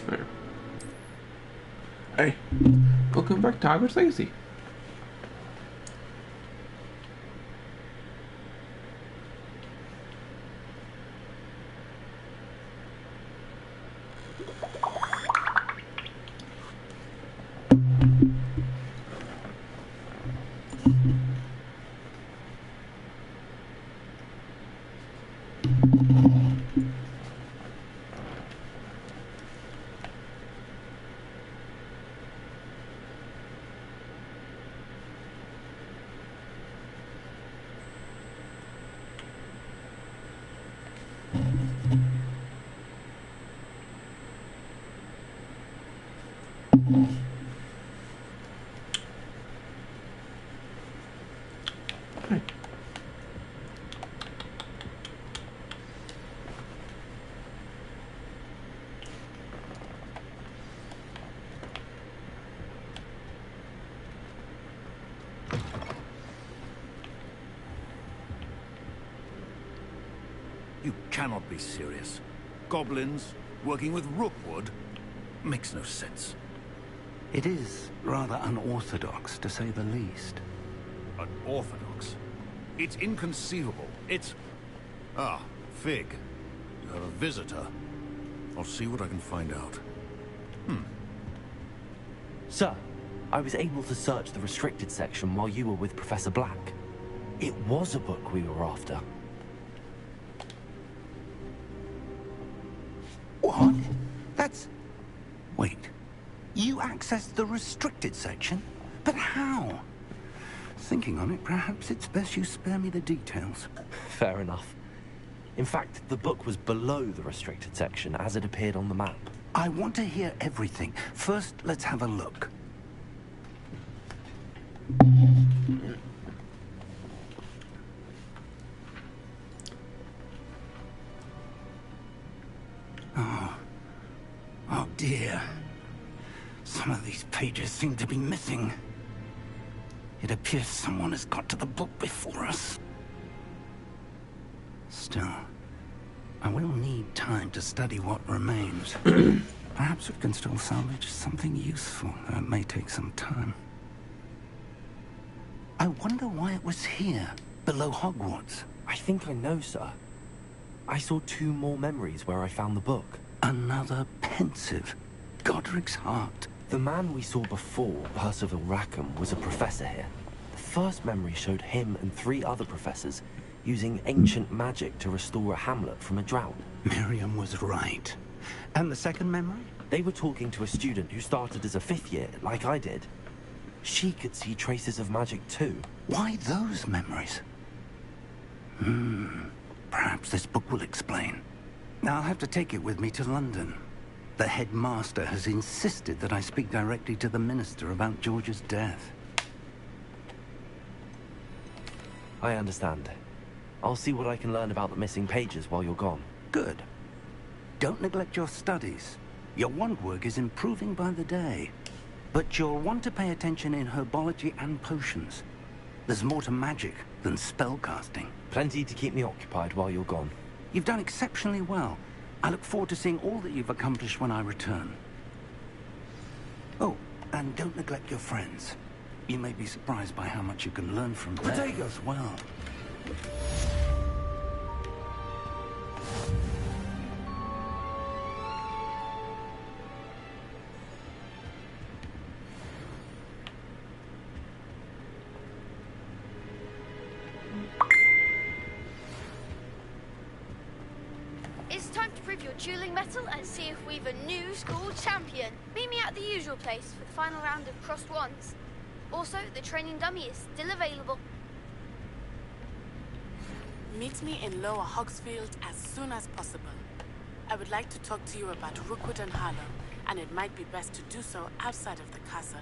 There. Hey, welcome back to Hogwarts Legacy. Hey. You cannot be serious. Goblins working with Rookwood makes no sense. It is rather unorthodox, to say the least. Unorthodox? It's inconceivable. It's... Ah, Fig. You have a visitor. I'll see what I can find out. Sir, I was able to search the restricted section while you were with Professor Black. It was a book we were after. What? That's... Wait. You accessed the restricted section? But how? Thinking on it, perhaps it's best you spare me the details. Fair enough. In fact, the book was below the restricted section as it appeared on the map. I want to hear everything. First, let's have a look. Oh dear. Some of these pages seem to be missing. It appears someone has got to the book before us. Still, I will need time to study what remains. Perhaps we can still salvage something useful. It may take some time. I wonder why it was here, below Hogwarts. I think I know, sir. I saw 2 more memories where I found the book. Another pensive. Godric's heart. The man we saw before, Percival Rackham, was a professor here. The first memory showed him and 3 other professors using ancient magic to restore a hamlet from a drought. Miriam was right. And the second memory? They were talking to a student who started as a 5th year, like I did. She could see traces of magic too. Why those memories? Perhaps this book will explain. Now I'll have to take it with me to London. The headmaster has insisted that I speak directly to the minister about George's death. I understand. I'll see what I can learn about the missing pages while you're gone. Good. Don't neglect your studies. Your wand work is improving by the day. But you'll want to pay attention in herbology and potions. There's more to magic than spellcasting. Plenty to keep me occupied while you're gone. You've done exceptionally well. I look forward to seeing all that you've accomplished when I return. Oh, and don't neglect your friends. You may be surprised by how much you can learn from them as well. It's time to prove your dueling mettle and see if we've a new school champion. Meet me at the usual place for the final round of crossed wands. Also, the training dummy is still available. Meet me in Lower Hogsfield as soon as possible. I would like to talk to you about Rookwood and Harlow, and it might be best to do so outside of the castle.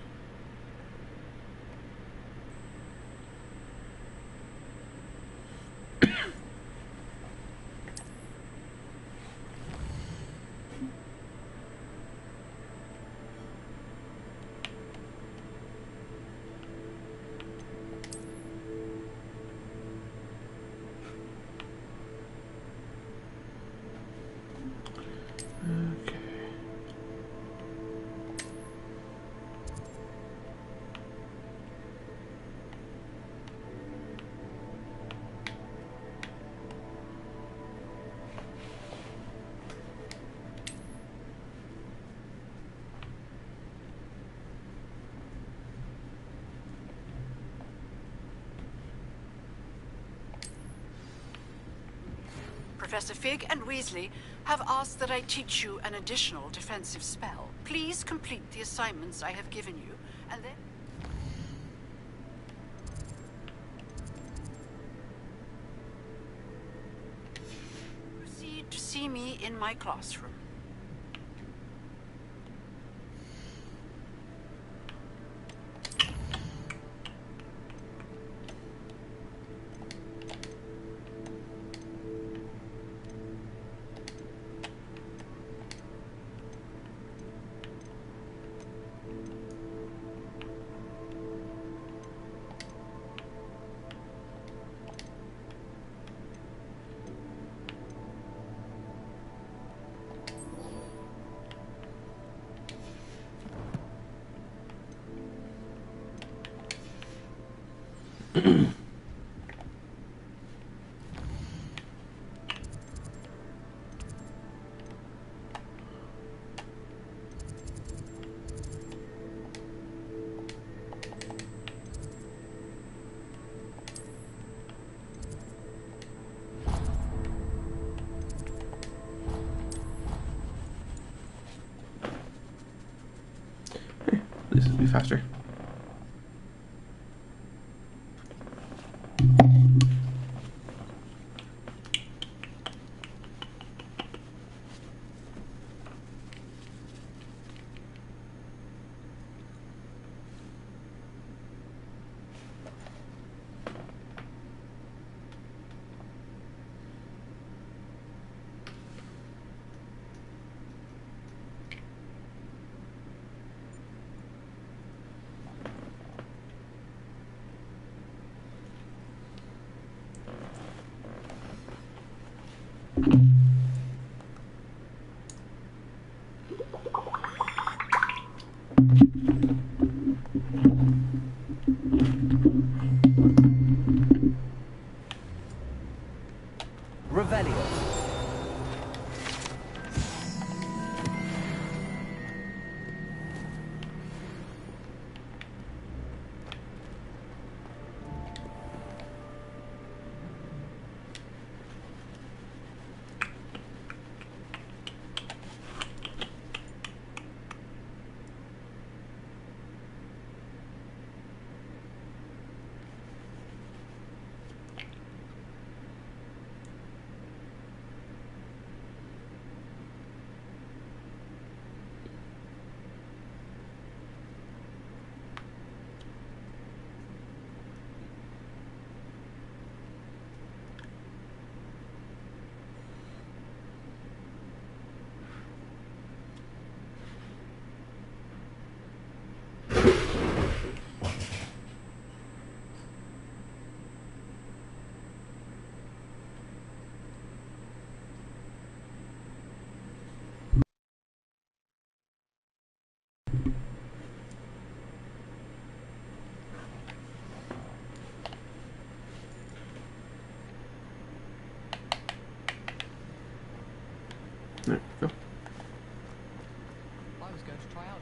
Professor Fig and Weasley have asked that I teach you an additional defensive spell. Please complete the assignments I have given you, and then... proceed to see me in my classroom. This will be faster. Revelio. There we go. I was going to try out.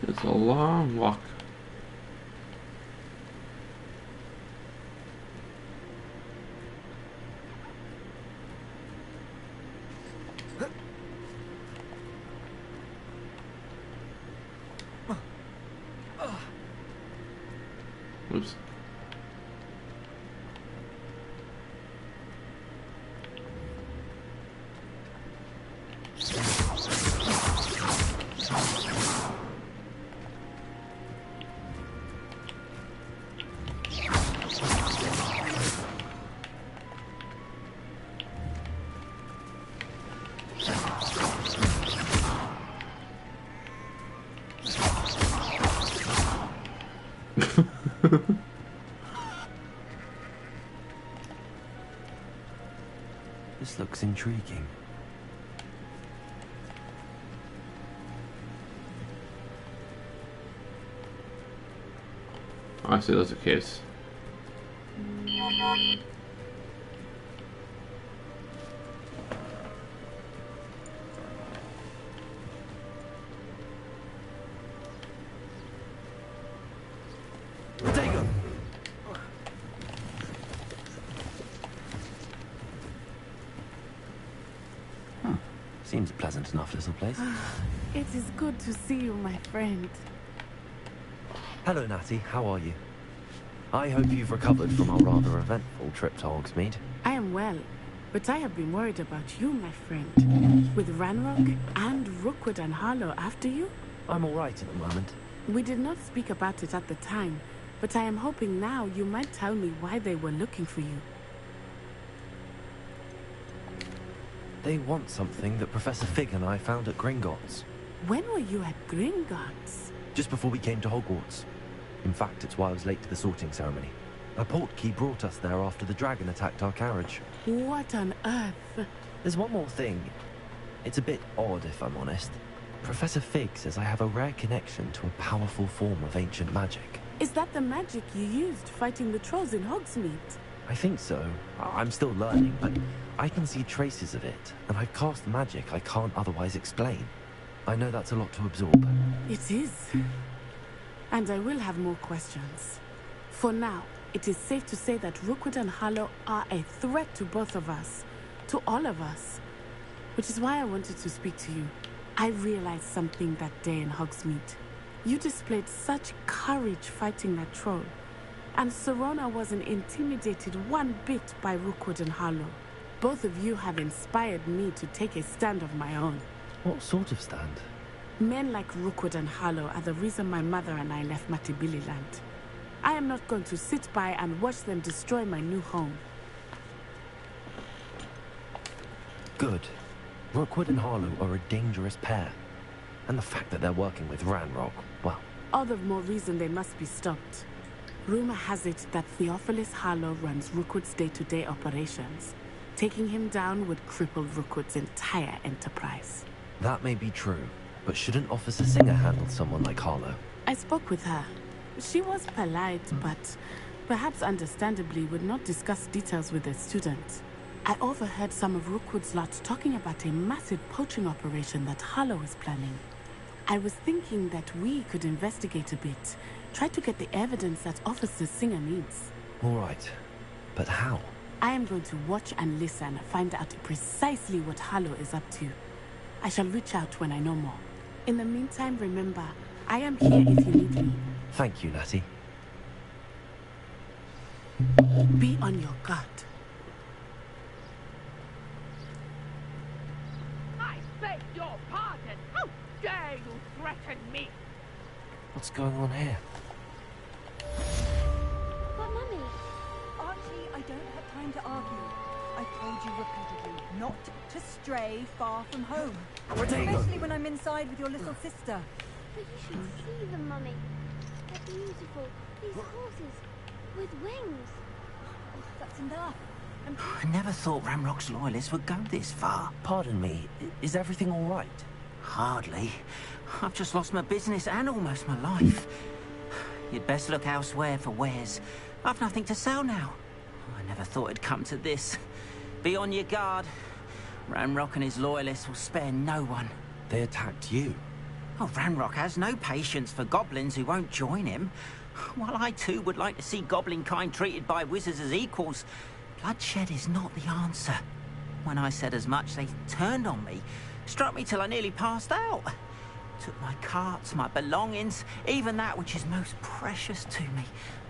It's a long walk. Oops. This looks intriguing. Oh, I see those are caves. Seems a pleasant enough little place. It is good to see you, my friend. Hello, Natty. How are you? I hope you've recovered from our rather eventful trip to Hogsmeade. I am well, but I have been worried about you, my friend. With Ranrock and Rookwood and Harlow after you? I'm all right at the moment. We did not speak about it at the time, but I am hoping now you might tell me why they were looking for you. They want something that Professor Fig and I found at Gringotts. When were you at Gringotts? Just before we came to Hogwarts. In fact, it's why I was late to the sorting ceremony. A portkey brought us there after the dragon attacked our carriage. What on earth? There's one more thing. It's a bit odd, if I'm honest. Professor Fig says I have a rare connection to a powerful form of ancient magic. Is that the magic you used fighting the trolls in Hogsmeade? I think so. I'm still learning, but I can see traces of it, and I've cast magic I can't otherwise explain. I know that's a lot to absorb. It is. And I will have more questions. For now, it is safe to say that Rookwood and Harlow are a threat to both of us. To all of us. Which is why I wanted to speak to you. I realized something that day in Hogsmeade. You displayed such courage fighting that troll. And Serona wasn't intimidated one bit by Rookwood and Harlow. Both of you have inspired me to take a stand of my own. What sort of stand? Men like Rookwood and Harlow are the reason my mother and I left Matibili land. I am not going to sit by and watch them destroy my new home. Good. Rookwood and Harlow are a dangerous pair. And the fact that they're working with Ranrock, well... All the more reason they must be stopped. Rumor has it that Theophilus Harlow runs Rookwood's day-to-day operations. Taking him down would cripple Rookwood's entire enterprise. That may be true, but shouldn't Officer Singer handle someone like Harlow? I spoke with her. She was polite, but perhaps understandably would not discuss details with a student. I overheard some of Rookwood's lot talking about a massive poaching operation that Harlow is planning. I was thinking that we could investigate a bit, try to get the evidence that Officer Singer needs. All right, but how? I am going to watch and listen, find out precisely what Harlow is up to. I shall reach out when I know more. In the meantime, remember, I am here if you need me. Thank you, Natty. Be on your guard. I beg your pardon! How dare you threaten me? What's going on here? But Mummy, Archie, I don't have time to argue. I've told you repeatedly not to stray far from home. Especially when I'm inside with your little sister. but you should see them, Mummy. They're beautiful. These horses with wings. Oh, that's enough. I never thought Ranrock's loyalists would go this far. Pardon me, is everything all right? Hardly. I've just lost my business and almost my life. You'd best look elsewhere for wares. I've nothing to sell now. I never thought it'd come to this. Be on your guard. Ranrock and his loyalists will spare no one. They attacked you. Oh, Ranrock has no patience for goblins who won't join him. While I too would like to see goblin kind treated by wizards as equals, bloodshed is not the answer. When I said as much, they turned on me, struck me till I nearly passed out. Took my carts, my belongings, even that which is most precious to me,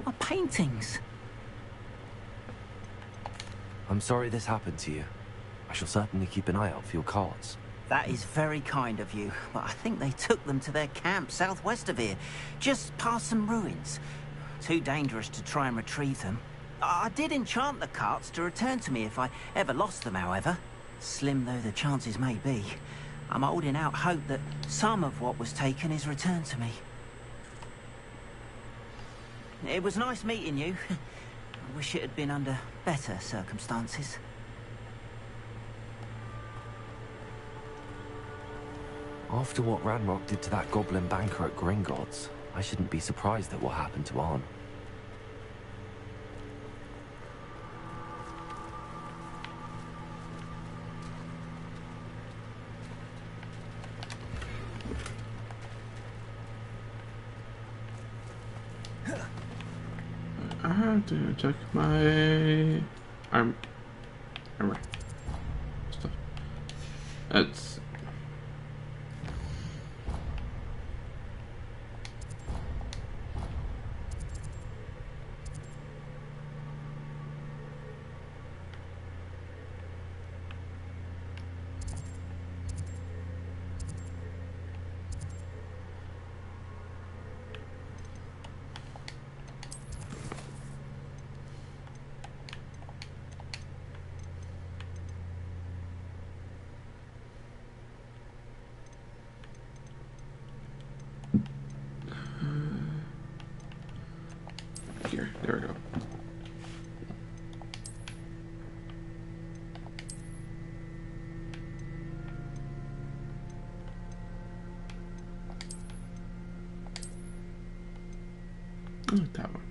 my paintings. I'm sorry this happened to you. I shall certainly keep an eye out for your carts. That is very kind of you, but I think they took them to their camp southwest of here, just past some ruins. Too dangerous to try and retrieve them. I did enchant the carts to return to me if I ever lost them, however. Slim though the chances may be, I'm holding out hope that some of what was taken is returned to me. It was nice meeting you. I wish it had been under better circumstances. After what Ranrock did to that goblin banker at Gringotts, I shouldn't be surprised at what happened to Arn. I have to check my armor stuff. That's here. There we go. That one.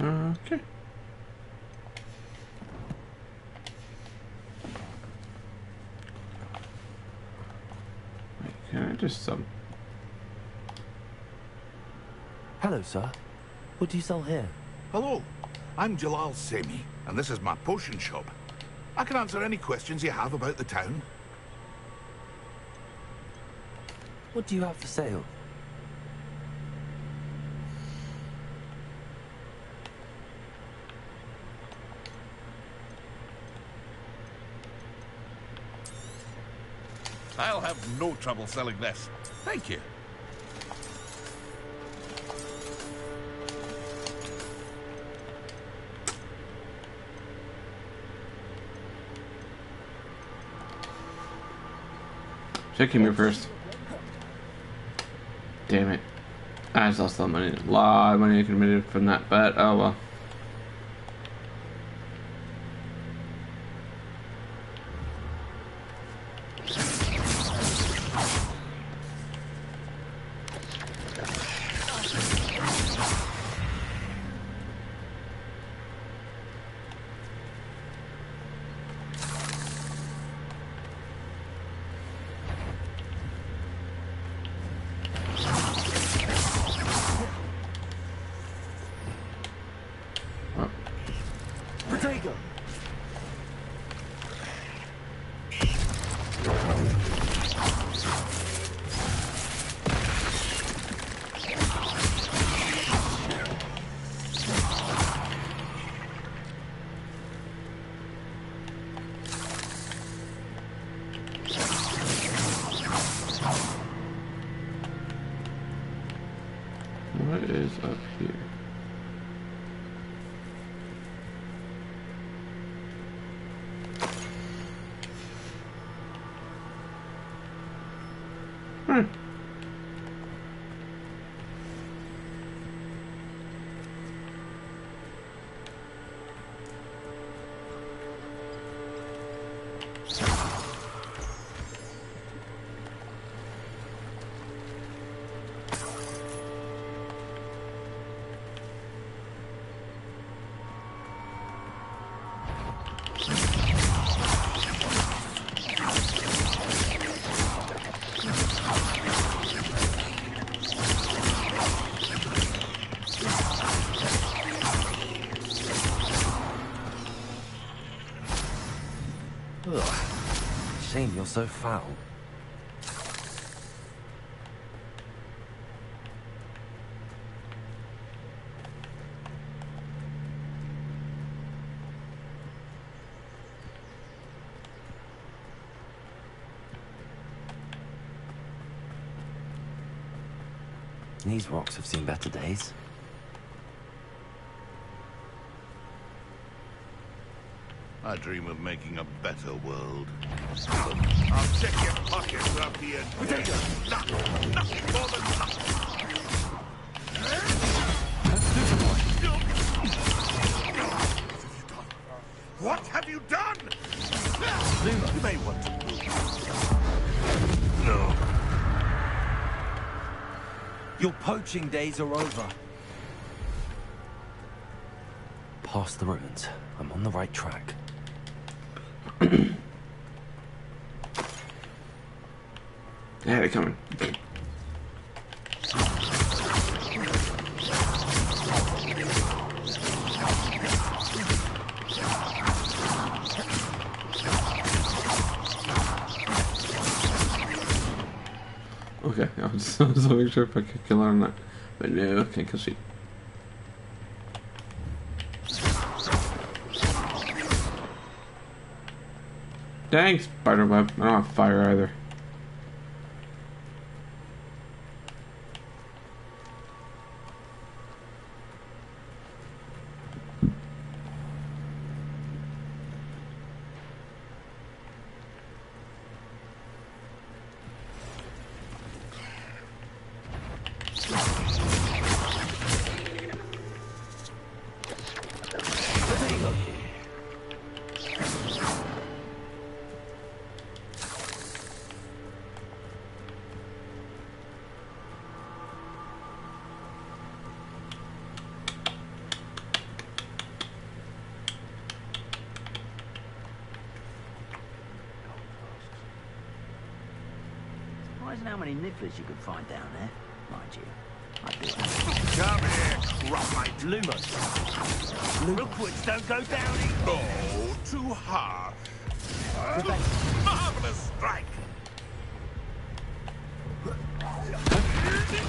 Okay. Wait, can I just Hello, sir. What do you sell here? Hello, I'm Jalal Semi, and this is my potion shop. I can answer any questions you have about the town. What do you have for sale? I'll have no trouble selling this. Thank you. Should came here first. Damn it. I just lost a lot of money. A lot of money I committed from that, but oh well. What is up here? Shame you're so foul. These rocks have seen better days. I dream of making a better world. I'll check your pockets up here. Nothing more than nothing. What have you done? You may want to move. No. Your poaching days are over. Past the ruins. I'm on the right track. Yeah, they're coming. Okay, I was making sure if I could kill her or not. But no, can't kill she. Dang, spiderweb. I don't have fire either. Surprising how many nifflers you could find down there, mind you. I do. Come here, Rocklight. Lumos. Rookwoods don't go down easy. Oh, too harsh. Marvelous strike.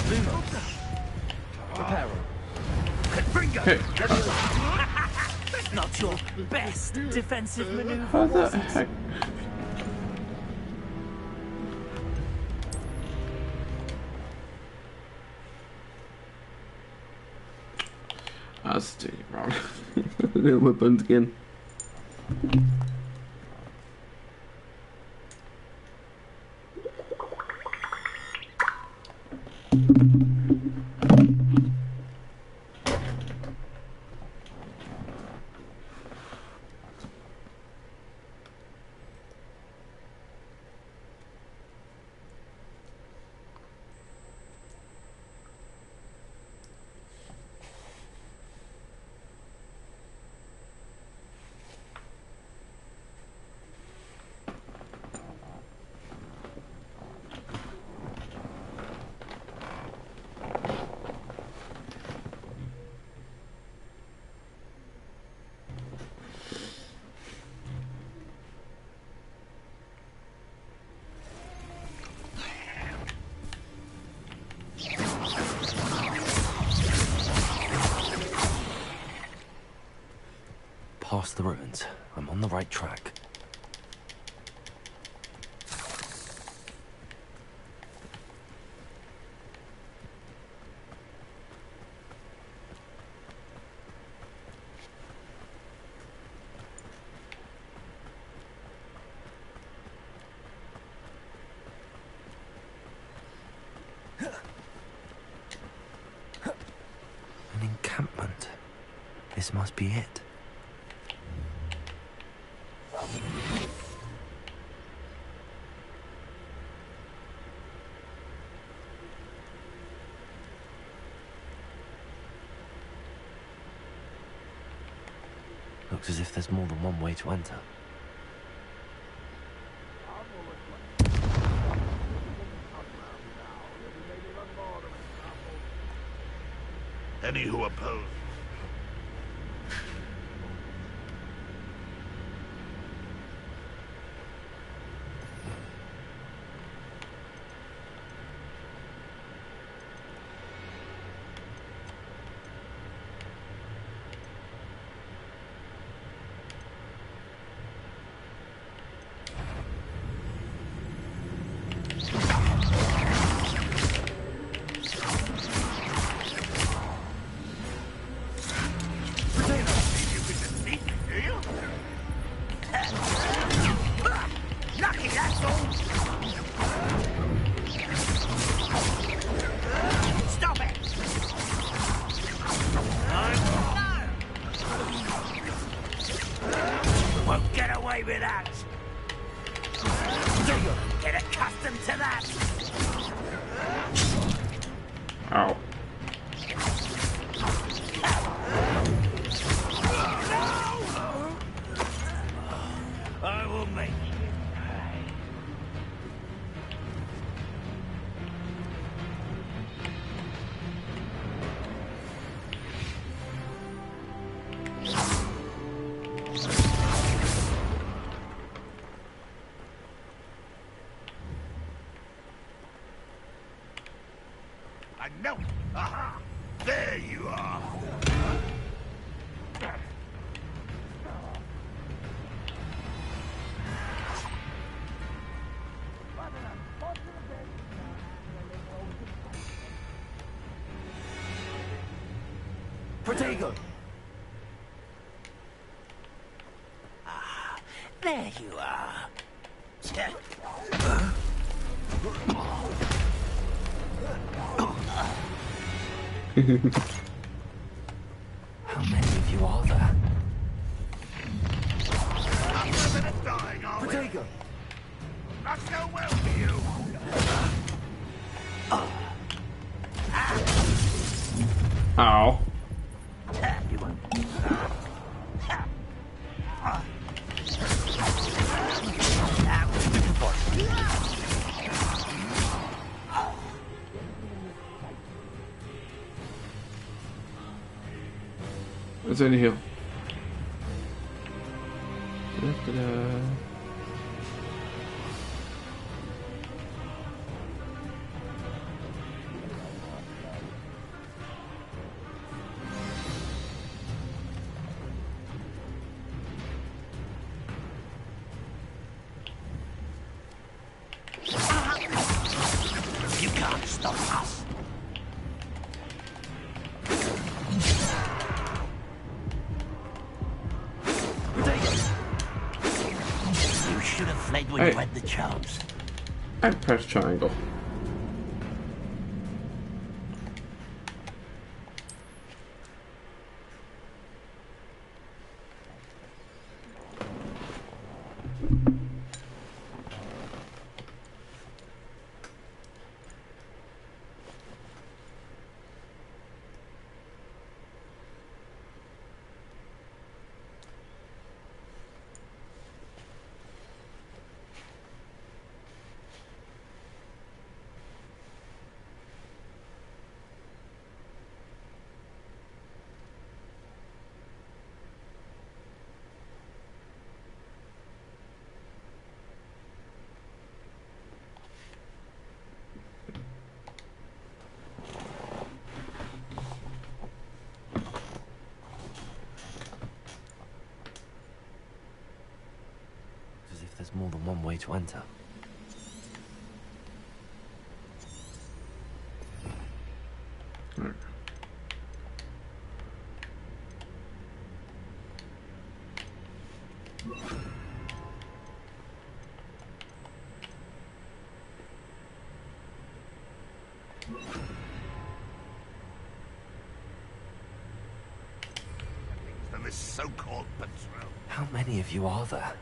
Lumos. Prepare Hey. Not your best defensive maneuver. What the heck? let's take it round. Little weapons again. Past the ruins. I'm on the right track. An encampment. This must be it. Looks as if there's more than one way to enter. Any who oppose. With that. Get accustomed to that. Ow. I will make you pay. I know. Aha! There you are. Protego! Ah, there you are. How many of you are there? Nothing is dying, are we? Protego! Not so well for you. Ow. You won't. It's in here. Da-da-da. You can't stop us. fled when you had the chance. I press triangle. As if there's more than one way to enter. Than this so-called patrol. How many of you are there?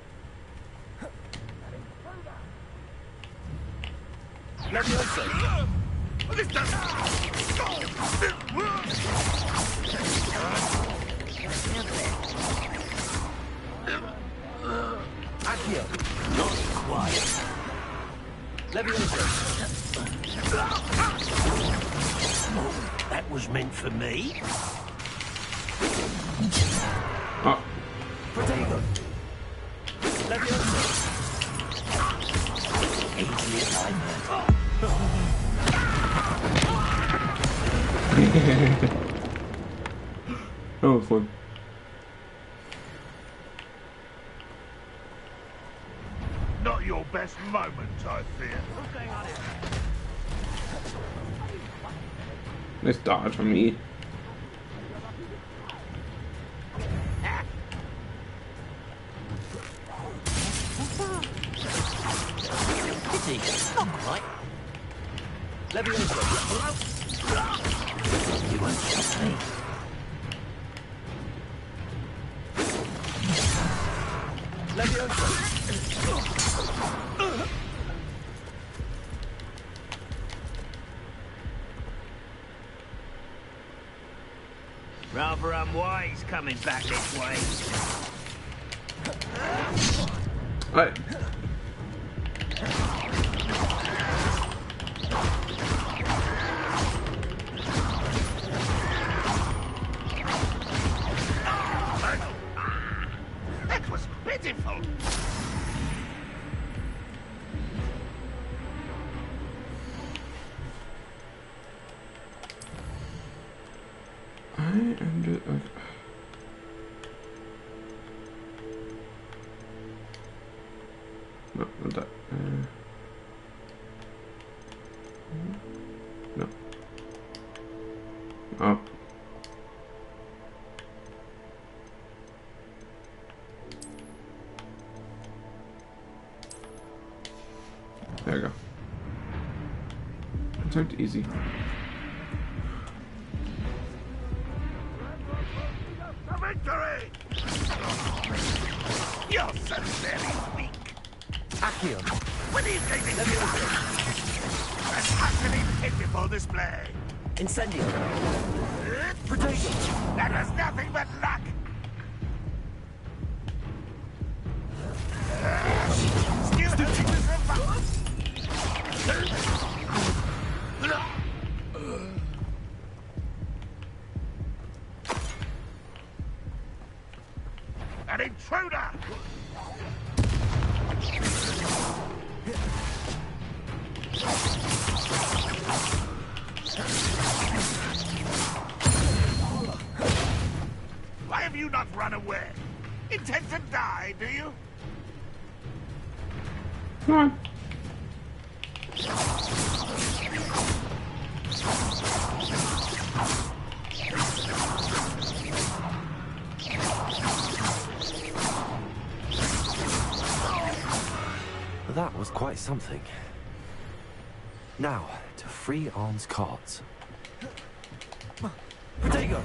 Levioso! This Accio, not quiet. Levioso. That was meant for me. Oh. Protego. Levioso. Easily timed. That was fun. not your best moment, I fear. What's going on here? Nice dodge from me. Pity, not quite. Levioso. You won't stop me. Levioso. Rather unwise coming back this way. Alright. That was pitiful. I am just okay. No, not that. No. Oh. There we go. It's not easy. A victory! You're so very weak. Accio. When are you taking this? An utterly pitiful display. Incendio. Protego. That was nothing but luck. Still holding this revolt. An intruder! Why have you not run away? Intend to die, do you? Come on. that was quite something. Now, to free Arn's carts. Protego!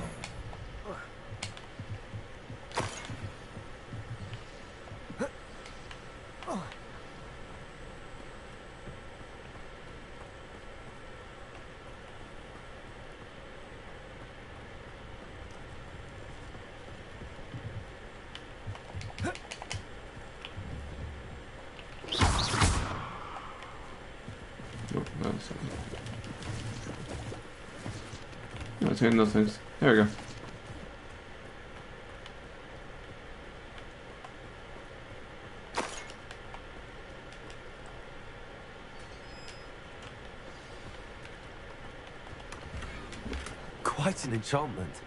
Let's hit those things. There we go. Quite an enchantment.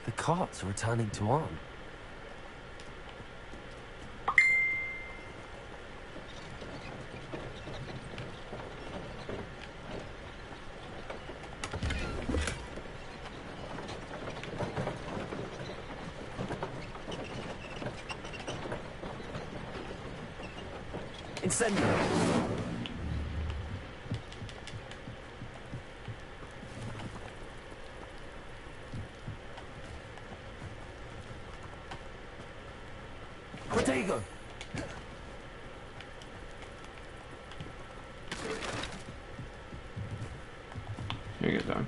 The carts are returning to Arn. Incendio! Protego! Here you go, dog.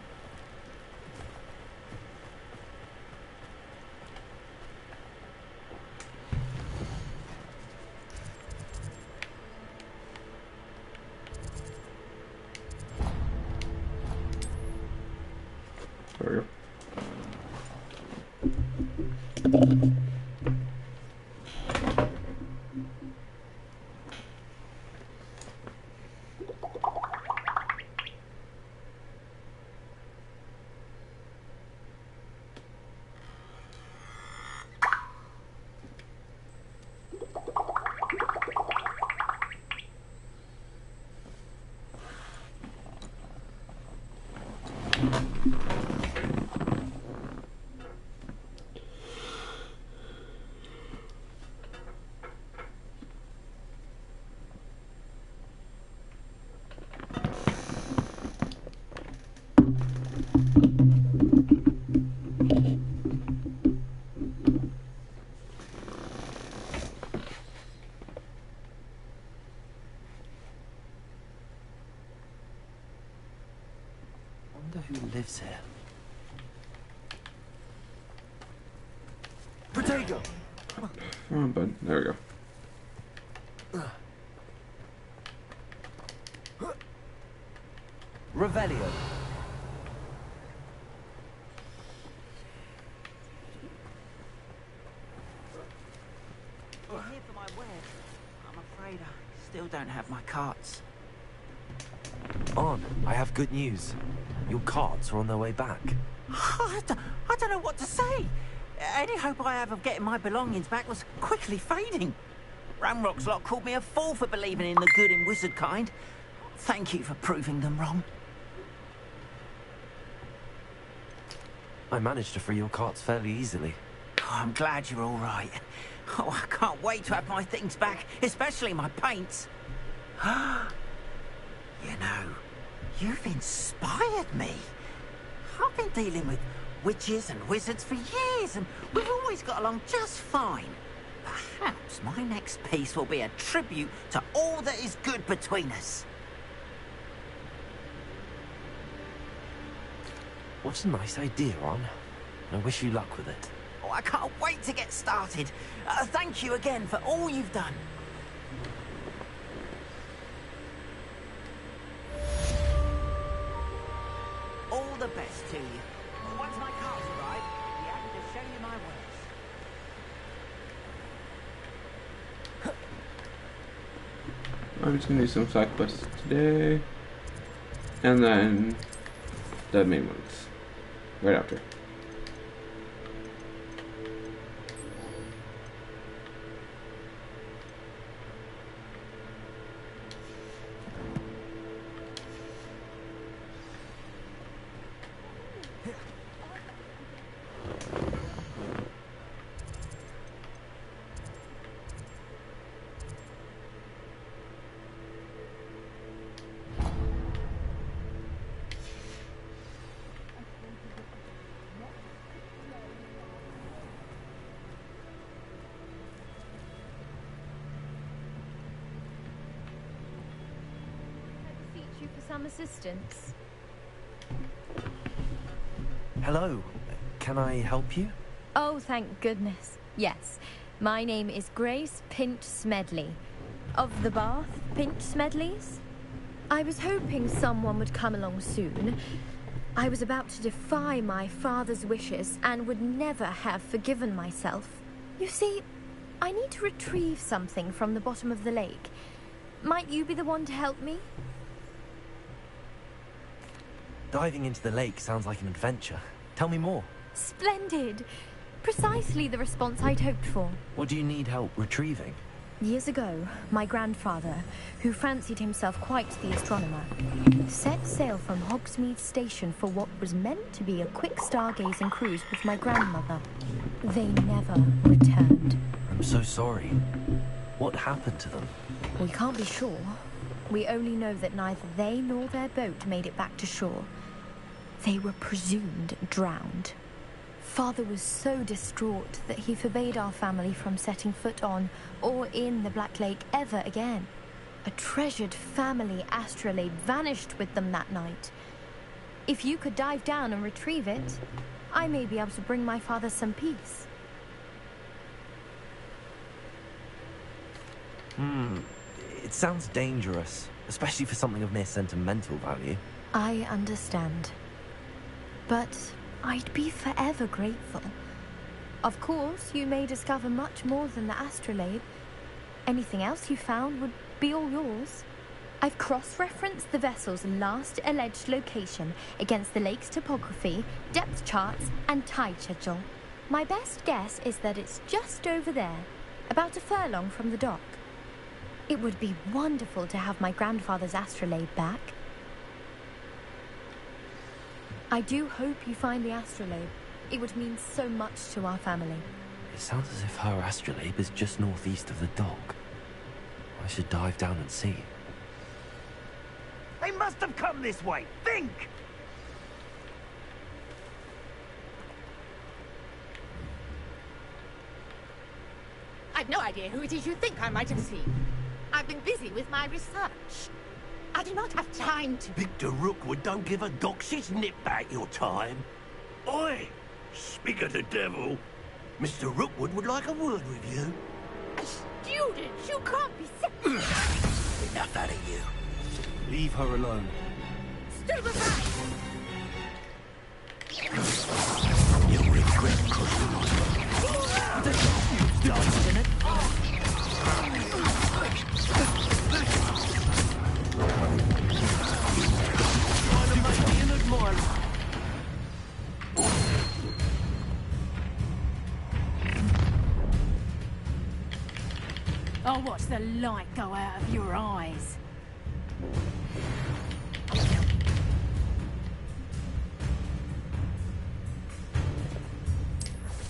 There we go. Who lives here? Protego! Oh, bud. There we go. Revelio. You're here for my wares. I'm afraid I still don't have my carts. Arn, I have good news. Your carts are on their way back. I don't know what to say. Any hope I have of getting my belongings back was quickly fading. Ramrock's lot called me a fool for believing in the good in wizard kind. Thank you for proving them wrong. I managed to free your carts fairly easily. Oh, I'm glad you're all right. Oh, I can't wait to have my things back, especially my paints. You know, you've inspired me. I've been dealing with witches and wizards for years, and we've always got along just fine. Perhaps my next piece will be a tribute to all that is good between us. What a nice idea, Arn. I wish you luck with it. Oh, I can't wait to get started. Thank you again for all you've done. All the best to you. Once my carts arrive, I'll be happy to show you my wares. I'm just gonna do some side quests today, and then the main ones right after. some assistance. Hello. Can I help you? Oh, thank goodness. Yes. My name is Grace Pinch Smedley. Of the Bath Pinch Smedleys? I was hoping someone would come along soon. I was about to defy my father's wishes and would never have forgiven myself. You see, I need to retrieve something from the bottom of the lake. Might you be the one to help me? Diving into the lake sounds like an adventure. Tell me more. Splendid! Precisely the response I'd hoped for. What do you need help retrieving? Years ago, my grandfather, who fancied himself quite the astronomer, set sail from Hogsmeade Station for what was meant to be a quick stargazing cruise with my grandmother. They never returned. I'm so sorry. What happened to them? We can't be sure. We only know that neither they nor their boat made it back to shore. They were presumed drowned. Father was so distraught that he forbade our family from setting foot on or in the Black Lake ever again. A treasured family astrolabe vanished with them that night. If you could dive down and retrieve it, I may be able to bring my father some peace. It sounds dangerous, especially for something of mere sentimental value. I understand. But I'd be forever grateful. Of course, you may discover much more than the astrolabe. Anything else you found would be all yours. I've cross-referenced the vessel's last alleged location against the lake's topography, depth charts, and tide schedule. My best guess is that it's just over there, about a furlong from the dock. It would be wonderful to have my grandfather's astrolabe back. I do hope you find the astrolabe. It would mean so much to our family. It sounds as if her astrolabe is just northeast of the dock. I should dive down and see. They must have come this way! Think! I've no idea who it is you think I might have seen. I've been busy with my research. I do not have time to... Victor Rookwood don't give a doxy's nip back your time. Oi! Speak of the devil. Mr. Rookwood would like a word with you. A student? You can't be serious. Enough out of you. Leave her alone. Stupefy! You'll regret crossing on You've diced in it. I'll watch the light go out of your eyes.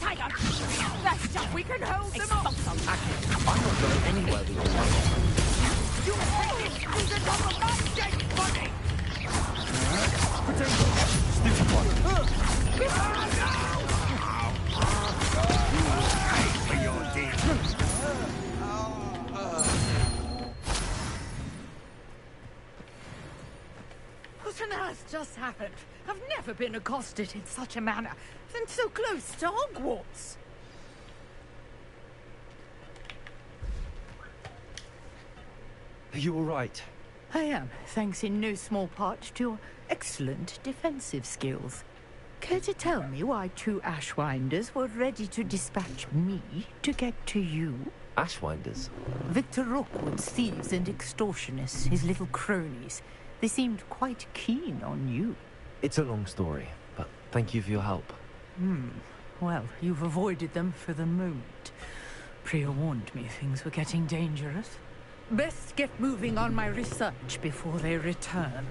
Tiger! That's stuff we can hold them off! I'm not going anywhere with you. You take this student off of my dead body! Stupid one. For your deeds. What on earth just happened? I've never been accosted in such a manner, and so close to Hogwarts. Are you all right? I am, thanks in no small part to your excellent defensive skills. Care to tell me why two Ashwinders were ready to dispatch me to get to you? Ashwinders? Victor Rookwood's thieves and extortionists, his little cronies. They seemed quite keen on you. It's a long story, but thank you for your help. Well, you've avoided them for the moment. Priya warned me things were getting dangerous. Best get moving on my research before they return.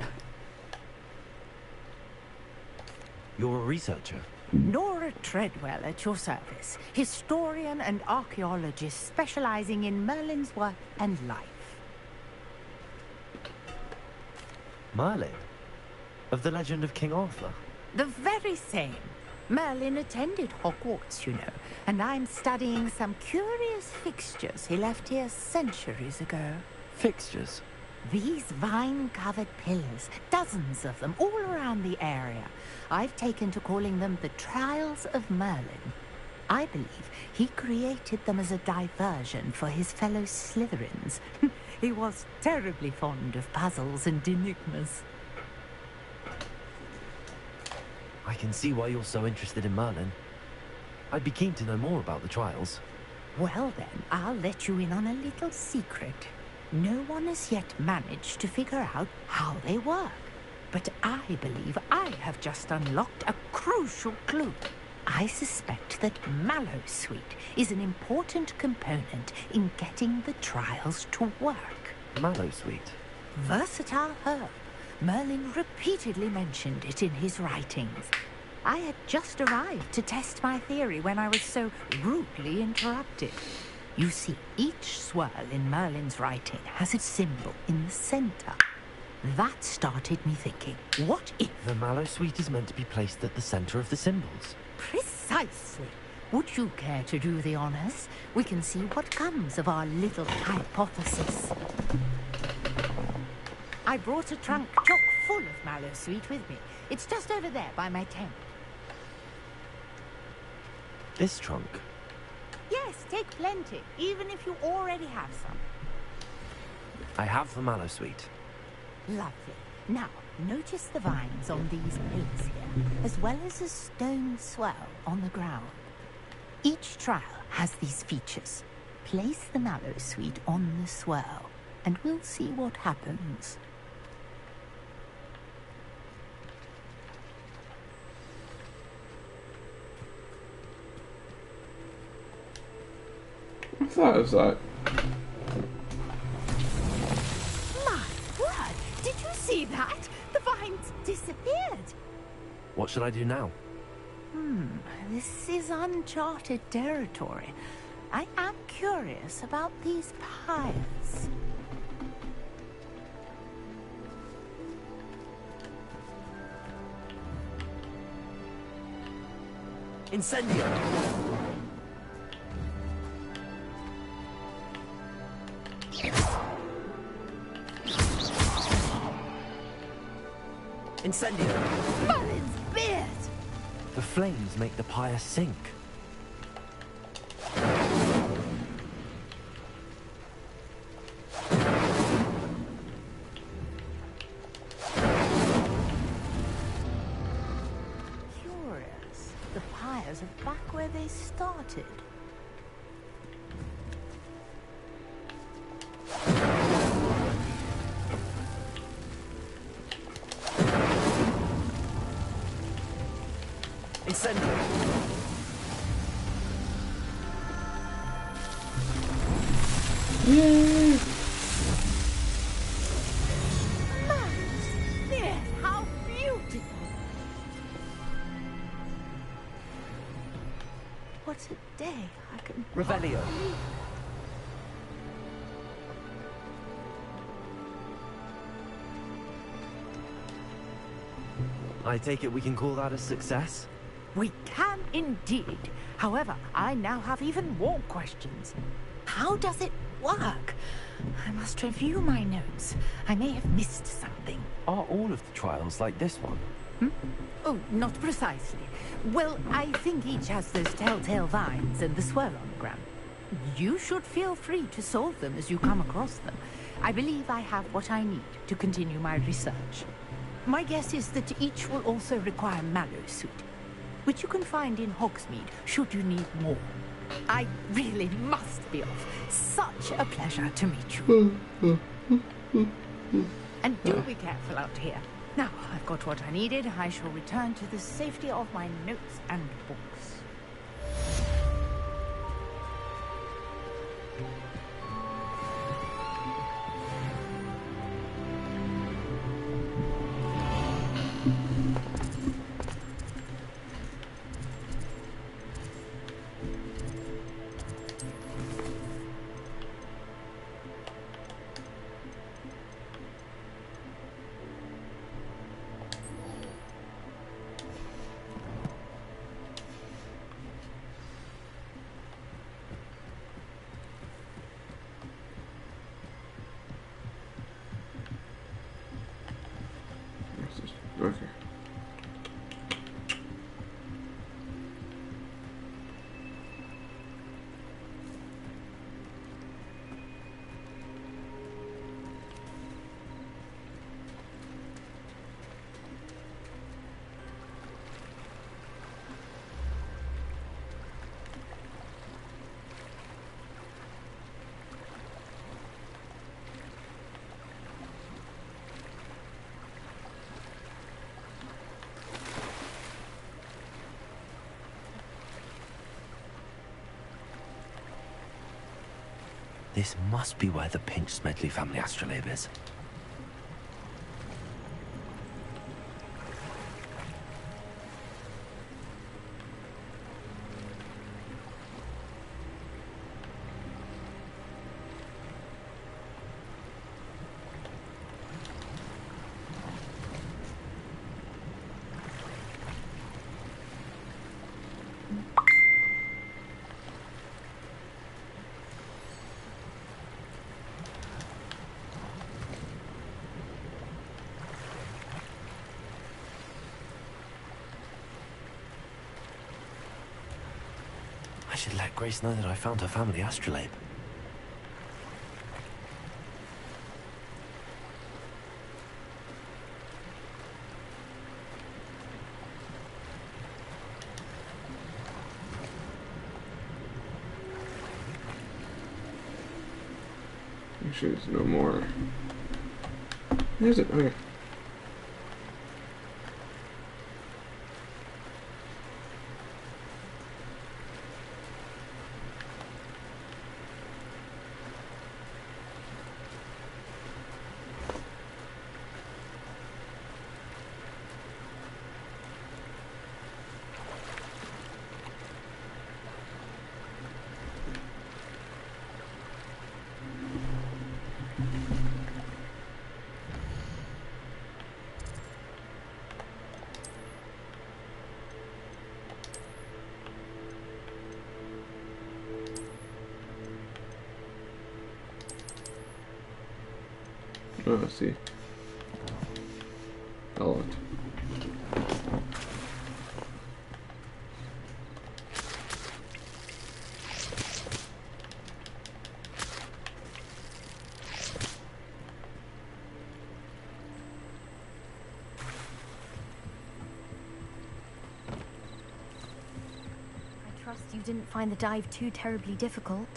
You're a researcher? Nora Treadwell at your service. Historian and archaeologist specializing in Merlin's work and life. Merlin? Of the legend of King Arthur? The very same. Merlin attended Hogwarts, you know, and I'm studying some curious fixtures he left here centuries ago. Fixtures? These vine-covered pillars, dozens of them, all around the area. I've taken to calling them the Trials of Merlin. I believe he created them as a diversion for his fellow Slytherins. He was terribly fond of puzzles and enigmas. I can see why you're so interested in Merlin. I'd be keen to know more about the trials. Well then, I'll let you in on a little secret. No one has yet managed to figure out how they work. But I believe I have just unlocked a crucial clue. I suspect that Mallowsweet is an important component in getting the trials to work. Mallowsweet? Versatile herb. Merlin repeatedly mentioned it in his writings. I had just arrived to test my theory when I was so rudely interrupted. You see, each swirl in Merlin's writing has its symbol in the center. That started me thinking, what if... The Mallowsweet is meant to be placed at the center of the symbols. Precisely. Would you care to do the honors? We can see what comes of our little hypothesis. I brought a trunk chock full of Mallowsweet with me. It's just over there by my tent. This trunk? Yes, take plenty, even if you already have some. I have the Mallowsweet. Lovely. Now, notice the vines on these pillars here, as well as a stone swell on the ground. Each trial has these features. Place the Mallowsweet on the swirl, and we'll see what happens. I thought it was that. My word! Did you see that? The vines disappeared. What should I do now? This is uncharted territory. I am curious about these piles. Incendio! Incendio! Merlin's beard! The flames make the pyre sink. Curious. The pyres are back where they started. Incendio! Yay! Merlin's beard! How beautiful! What a day! I can... Revelio! I take it we can call that a success? We can indeed. However, I now have even more questions. How does it work? I must review my notes. I may have missed something. Are all of the trials like this one? Oh, not precisely. Well, I think each has those telltale vines and the swirl on the ground. You should feel free to solve them as you come across them. I believe I have what I need to continue my research. My guess is that each will also require Mallowsweet, which you can find in Hogsmeade should you need more. I really must be off. Such a pleasure to meet you. And do be careful out here. Now, I've got what I needed. I shall return to the safety of my notes and books. Okay. This must be where the Pinch Smedley family astrolabe is. I should let Grace know that I found her family astrolabe. Make sure there's no more. There's it. Okay. Oh, I see. Hold on. I trust you didn't find the dive too terribly difficult.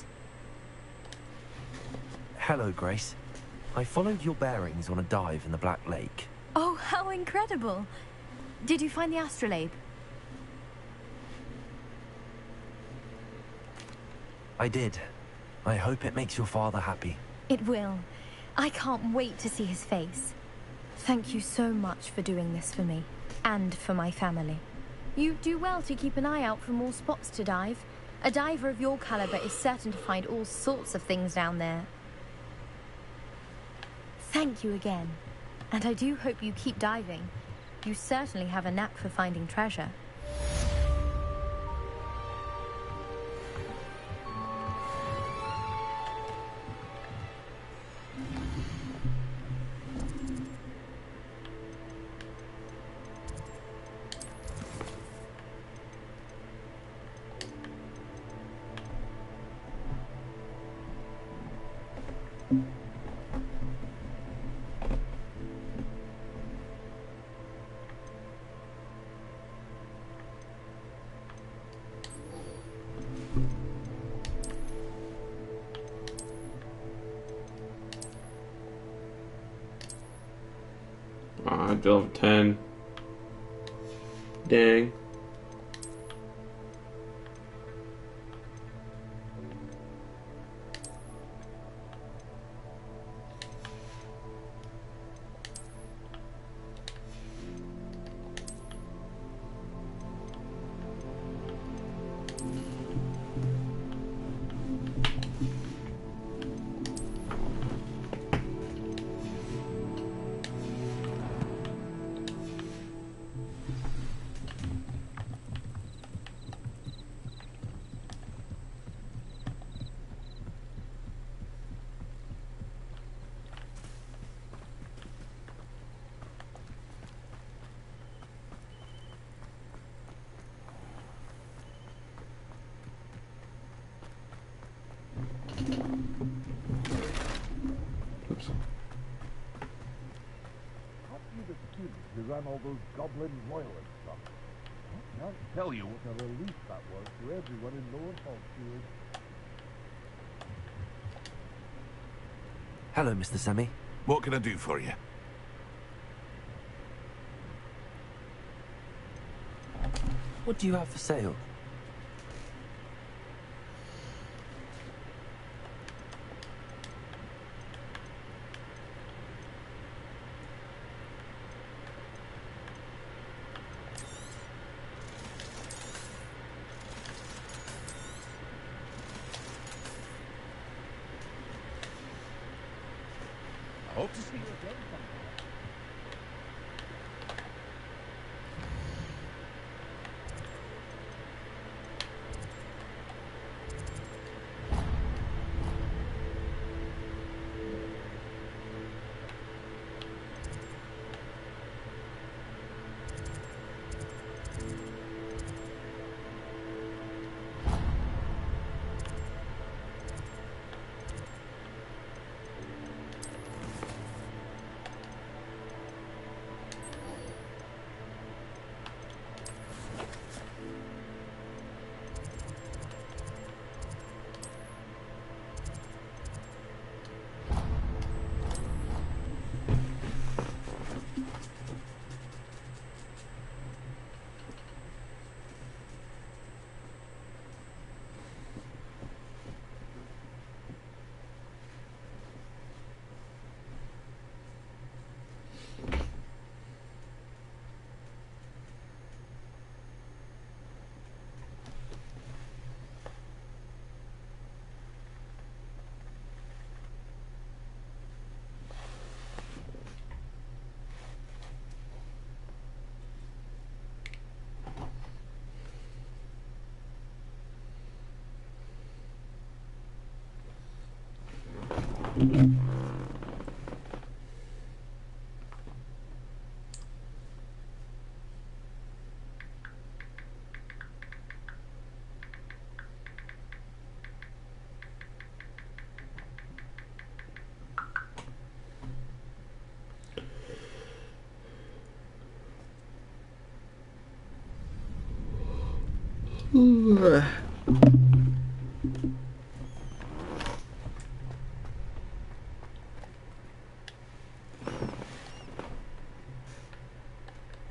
Hello, Grace. I followed your bearings on a dive in the Black Lake. Oh, how incredible! Did you find the astrolabe? I did. I hope it makes your father happy. It will. I can't wait to see his face. Thank you so much for doing this for me, and for my family. You do well to keep an eye out for more spots to dive. A diver of your caliber is certain to find all sorts of things down there. Thank you again. And I do hope you keep diving. You certainly have a knack for finding treasure. I still have 10. Dang. ran all those goblin loyalists up. I can't tell you what a relief that was to everyone in Lower Hogsfield. Hello, Mr. Semi. What can I do for you? What do you have for sale? I hope to see you again sometime.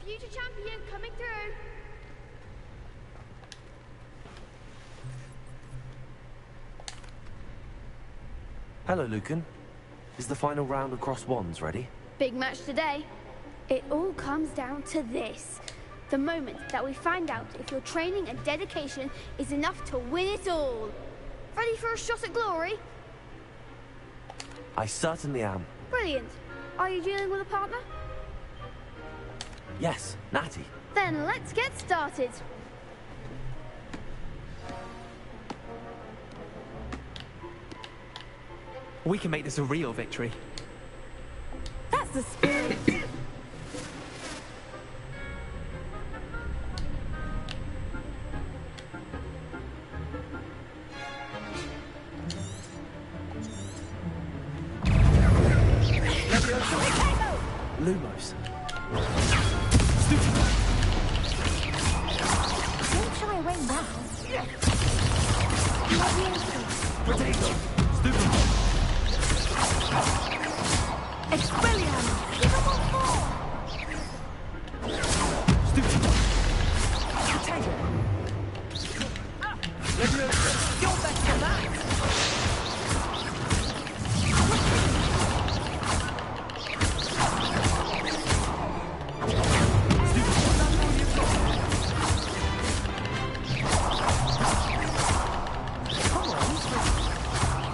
Future champion coming through. Hello, Lucan. Is the final round of Cross Wands ready? Big match today. It all comes down to this. The moment that we find out if your training and dedication is enough to win it all. Ready for a shot at glory? I certainly am. Brilliant. Are you dealing with a partner? Yes, Natty. Then let's get started. We can make this a real victory. That's the spirit. Lumos. Don't shy away now. Potato. Stupid. Expelliarmus. Give him a fall. Stupid. Potato. You're better than that.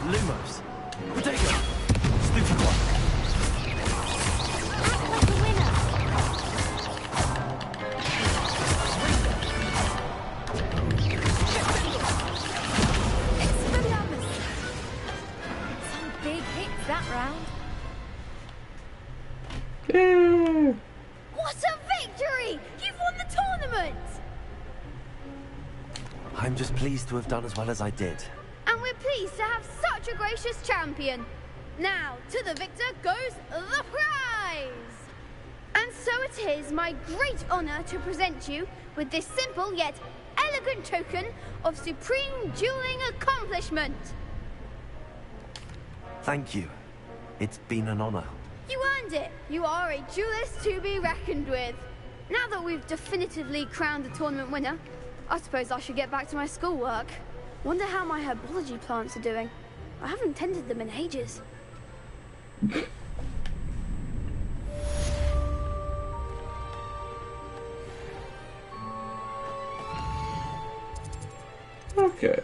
Lumos. Potato. Stupid one. Act like a winner. Expelliarmus. Some big hits that round. What a victory! You've won the tournament! I'm just pleased to have done as well as I did. And we're pleased to have such a gracious champion. Now, to the victor goes the prize! And And so it is my great honor to present you with this simple yet elegant token of supreme dueling accomplishment. Thank you. It's been an honor. You earned it. You are a duelist to be reckoned with. Now that we've definitively crowned the tournament winner, I suppose I should get back to my schoolwork. Wonder how my herbology plants are doing. I haven't tended them in ages. Okay.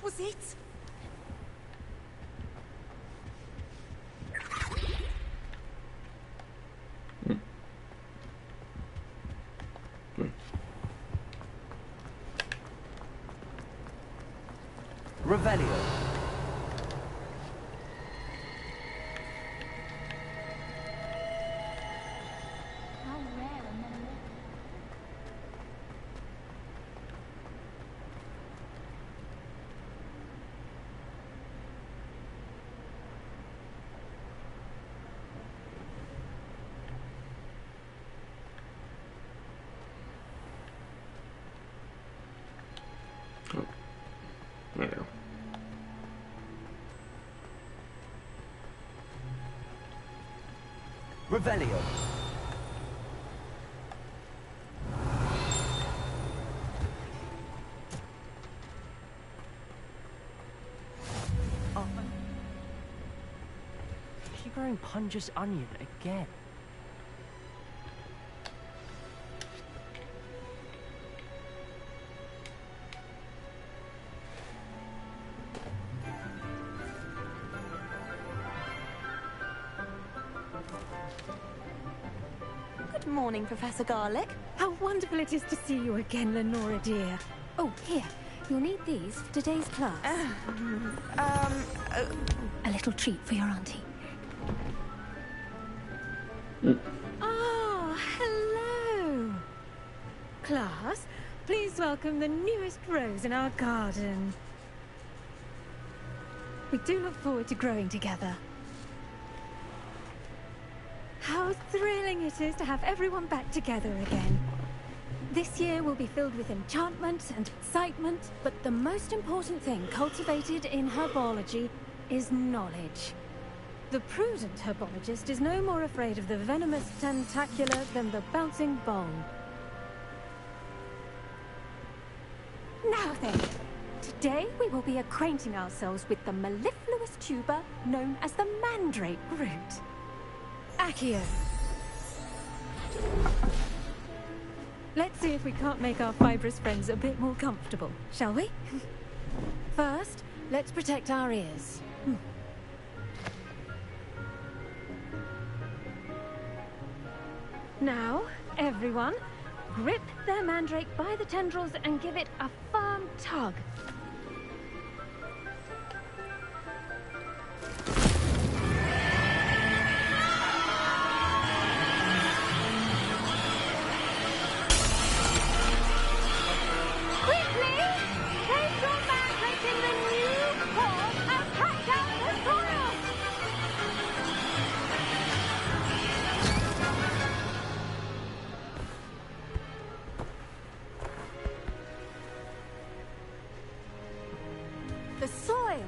Was it? Revelio. How rare and then There we go. Revelio. Is she growing Punja's onion again? Good morning, Professor Garlick. How wonderful it is to see you again, Lenora dear. Oh, here. You'll need these for today's class. A little treat for your auntie. Oh, hello. Class, please welcome the newest rose in our garden. We do look forward to growing together. How thrilling it is to have everyone back together again. This year will be filled with enchantment and excitement, but the most important thing cultivated in herbology is knowledge. The prudent herbologist is no more afraid of the venomous tentacular than the bouncing ball. Now then, today we will be acquainting ourselves with the mellifluous tuber known as the mandrake root. Accio. Let's see if we can't make our fibrous friends a bit more comfortable, shall we? First, let's protect our ears. Now, everyone, grip their mandrake by the tendrils and give it a firm tug.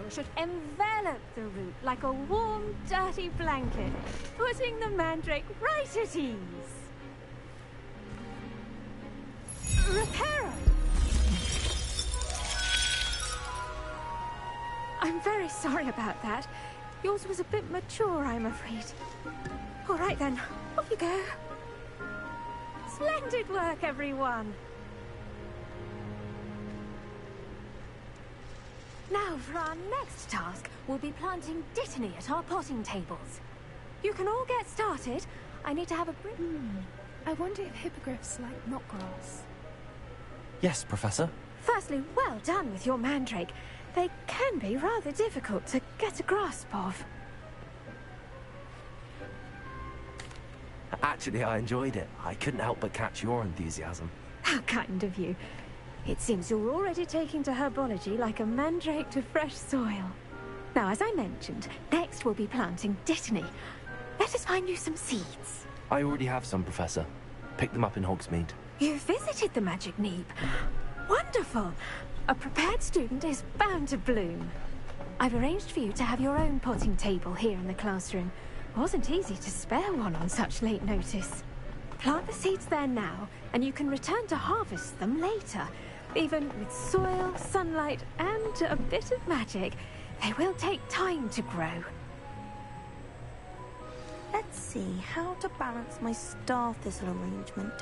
Should envelop the root like a warm, dirty blanket, putting the mandrake right at ease. Reparo! I'm very sorry about that. Yours was a bit mature, I'm afraid. All right then, off you go. Splendid work, everyone. Now, for our next task, we'll be planting dittany at our potting tables. You can all get started. I need to have a break. I wonder if hippogriffs like knotgrass. Yes, Professor. Firstly, well done with your mandrake. They can be rather difficult to get a grasp of. Actually, I enjoyed it. I couldn't help but catch your enthusiasm. How kind of you. It seems you're already taking to herbology like a mandrake to fresh soil. Now, as I mentioned, next we'll be planting dittany. Let us find you some seeds. I already have some, Professor. Picked them up in Hogsmeade. You visited the Magic Neep. Wonderful! A prepared student is bound to bloom. I've arranged for you to have your own potting table here in the classroom. Wasn't easy to spare one on such late notice. Plant the seeds there now, and you can return to harvest them later. Even with soil, sunlight, and a bit of magic, they will take time to grow. Let's see how to balance my star thistle arrangement.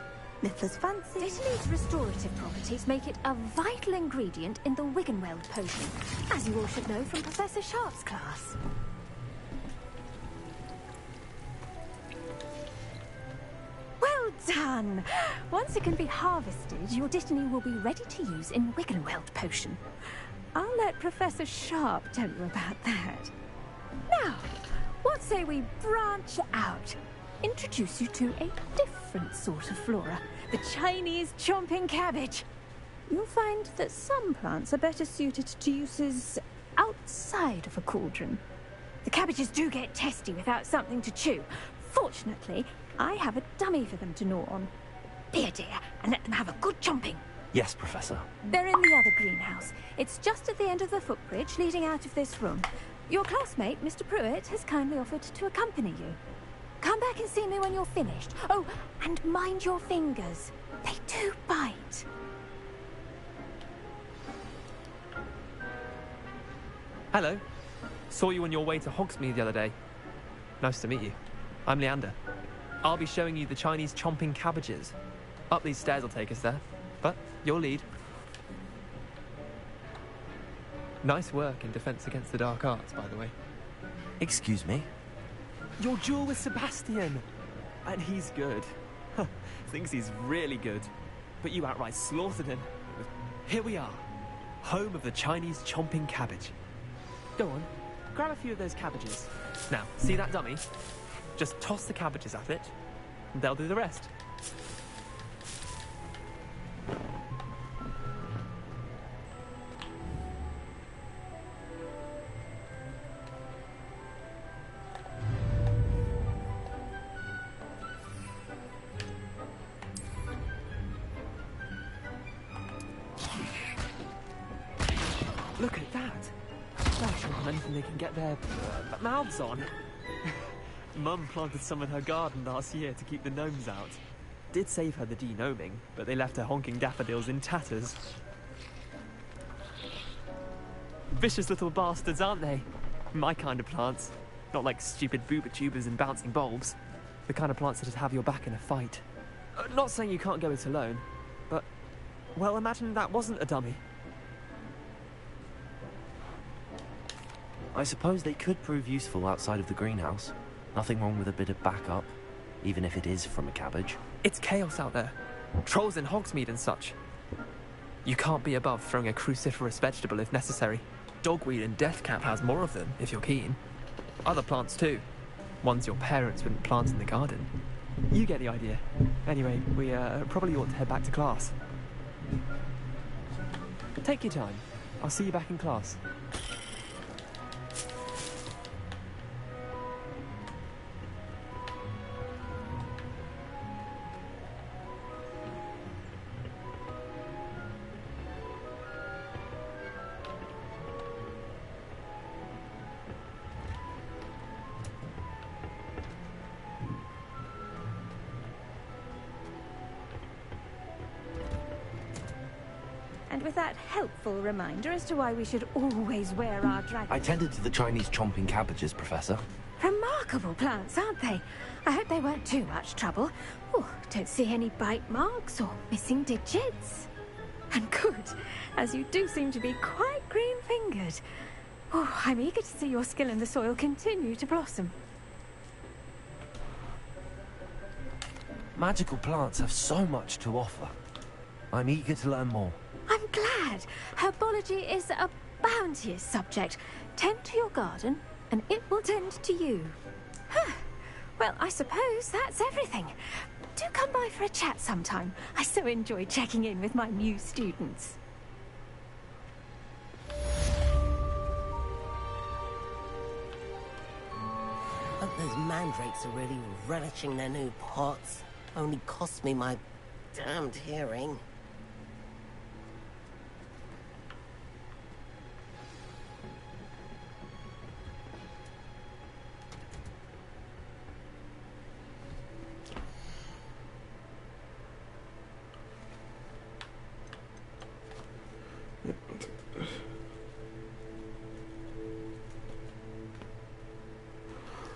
Miffler's fancy. Dittany's restorative properties make it a vital ingredient in the Wiggenweld potion, as you all should know from Professor Sharp's class. Well done! Once it can be harvested, your dittany will be ready to use in Wiggenweld potion. I'll let Professor Sharp tell you about that. Now, what say we branch out? Introduce you to a different sort of flora, the Chinese chomping cabbage. You'll find that some plants are better suited to uses outside of a cauldron. The cabbages do get testy without something to chew. Fortunately, I have a dummy for them to gnaw on. Be a dear and let them have a good chomping. Yes, Professor. They're in the other greenhouse. It's just at the end of the footbridge leading out of this room. Your classmate, Mr. Pruitt, has kindly offered to accompany you. Come back and see me when you're finished. Oh, and mind your fingers. They do bite. Hello. Saw you on your way to Hogsmeade the other day. Nice to meet you. I'm Leander. I'll be showing you the Chinese chomping cabbages. Up these stairs will take us there, but you'll lead. Nice work in Defense Against the Dark Arts, by the way. Excuse me? Your duel with Sebastian! And he's good. Thinks he's really good. But you outright slaughtered him. Here we are. Home of the Chinese chomping cabbage. Go on, grab a few of those cabbages. Now, see that dummy? Just toss the cabbages at it, and they'll do the rest. Look at that! They're sure on anything they can get their mouths on. Mum planted some in her garden last year to keep the gnomes out. Did save her the de-gnoming, but they left her honking daffodils in tatters. Vicious little bastards, aren't they? My kind of plants. Not like stupid booba tubers and bouncing bulbs. The kind of plants that'd have your back in a fight. Not saying you can't go it alone, but... well, imagine that wasn't a dummy. I suppose they could prove useful outside of the greenhouse. Nothing wrong with a bit of backup, even if it is from a cabbage. It's chaos out there. Trolls in Hogsmeade and such. You can't be above throwing a cruciferous vegetable if necessary. Dogweed and deathcap has more of them, if you're keen. Other plants too. Ones your parents wouldn't plant in the garden. You get the idea. Anyway, we probably ought to head back to class. Take your time. I'll see you back in class. And with that helpful reminder as to why we should always wear our dragon... I tended to the Chinese chomping cabbages, Professor. Remarkable plants, aren't they? I hope they weren't too much trouble. Oh, don't see any bite marks or missing digits. And good, as you do seem to be quite green-fingered. Oh, I'm eager to see your skill in the soil continue to blossom. Magical plants have so much to offer. I'm eager to learn more. I'm glad. Herbology is a bounteous subject. Tend to your garden, and it will tend to you. Huh. Well, I suppose that's everything. Do come by for a chat sometime. I so enjoy checking in with my new students. Hope those mandrakes are really relishing their new pots. Only cost me my damned hearing.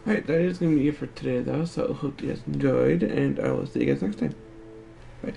Alright, that is going to be it for today though, so I hope you guys enjoyed, and I will see you guys next time. Bye.